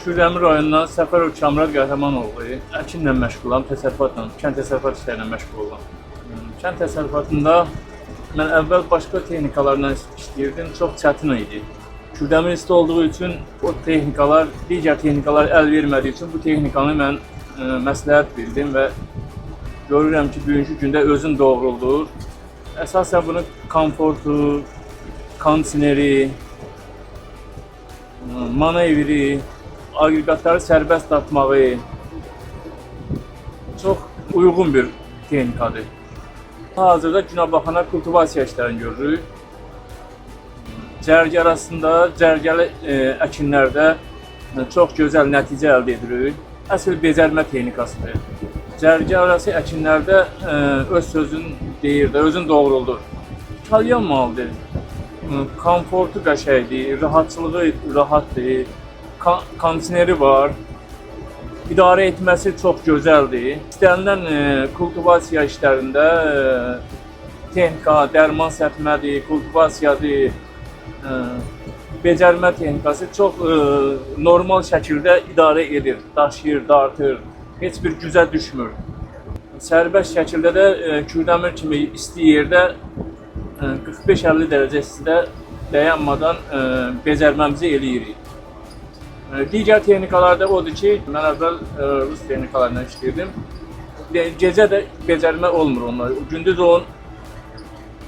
Kürdəmir rayonundan Səfərov Kamran Qəhrəmanoğlu, əkinlə məşğulam, təsərrüfatla, kənd təsərrüfat işlərlə məşğul olam. Kənd təsərrüfatında mən əvvəl başqa texnikalarla işləyirdim, çox çətin idi. Kürdəmir isti olduğu üçün o texnikalar, digər texnikalar əl vermədiyi üçün bu texnikanı mən məsləhət bildim və görürəm ki, bugünkü gündə özün doğruldur. Əsasən bunun komfortu, kondisioneri, manevri, aqreqatları sərbəst atmağı çox uyğun bir texnikadır. Hazırda günəbaxana kultivasiya işlərini görürük. Cərgə arasında, cərgəli əkinlərdə çox gözəl nəticə əldə edirik. Əsl becərmə texnikasıdır. Cərgə arası əkinlərdə öz sözün deyir də, özün doğruldur. İtalyan malıdır. Komfortu qəşəngdir, rahatçılığı rahatdır, kondisioneri var, idarə etməsi çox gözəldir. İstənilən kultivasiya işlərində texnika, dərman səpmədir, kultivasiyadır, becərmə texnikası çox normal şəkildə idarə edir, daşıyır, dartır, heç bir güzə düşmür. Sərbəst şəkildə də Kürdəmir kimi isti yerdə 45-50 dərəcə istidə dayanmadan becərməmizi eləyirik. Digər texnikalarda odur ki, mən əvvəl Rus texnikalarından işləyirdim. Gecə də becərmə olmur onlar. Gündüz onun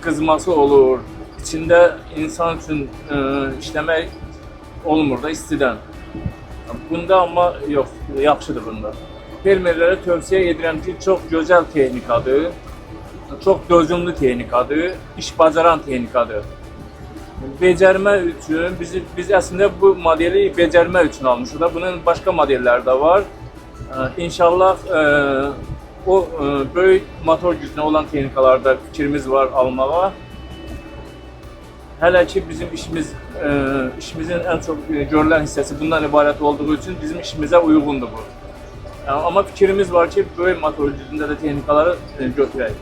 qızması olur. İçində insan üçün işləmək olmur da istidən. Bunda amma yox, yaxşıdır bunda. Fermerlərə tövsiyə edirəm ki, çox gözəl texnikadır. Çox dözümlü texnikadır, iş bacaran texnikadır. Becərmə üçün, biz əslində bu modeli becərmə üçün almışıq da, bunun başqa modelləri də var. İnşallah o böyük motor gücünə olan texnikalarda fikrimiz var almağa. Hələ ki bizim işimizin ən çox görülən hissəsi bundan ibarət olduğu üçün bizim işimizə uyğundur bu. Amma fikrimiz var ki, böyük motor gücündə də texnikaları götürək.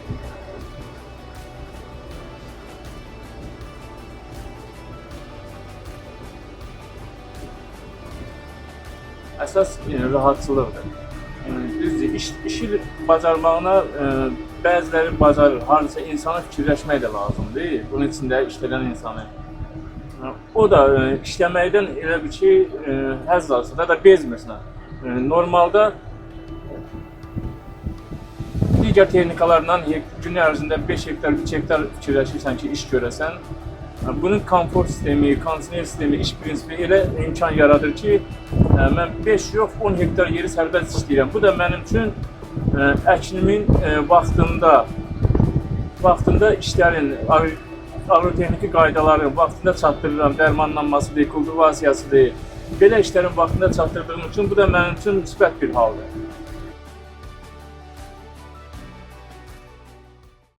Əsas rahatçılıqdır. Düzdür, işi bacarmağına bəziləri bacarır, harcısa insana fikirləşmək də lazımdır, bunun içində işləyən insanı. O da işləməkdən elə bir ki, həzz alsın, da bezmirsən. Normalda digər texnikalarla gün ərzində 5 hektar, 3 hektar fikirləşirsən ki, iş görəsən. Bunun komfort sistemi, kondisioner sistemi, iş prinsipi elə imkan yaradır ki, mən 5 yox, 10 hektar yeri sərbəst işləyirəm. Bu da mənim üçün əkinimin vaxtında işlərin, agrotexniki qaydaları vaxtında çatdırıram, dərmanlanmasıdır, kultivasiyasıdır. Belə işlərin vaxtında çatdırdığım üçün bu da mənim üçün müsbət bir haldır.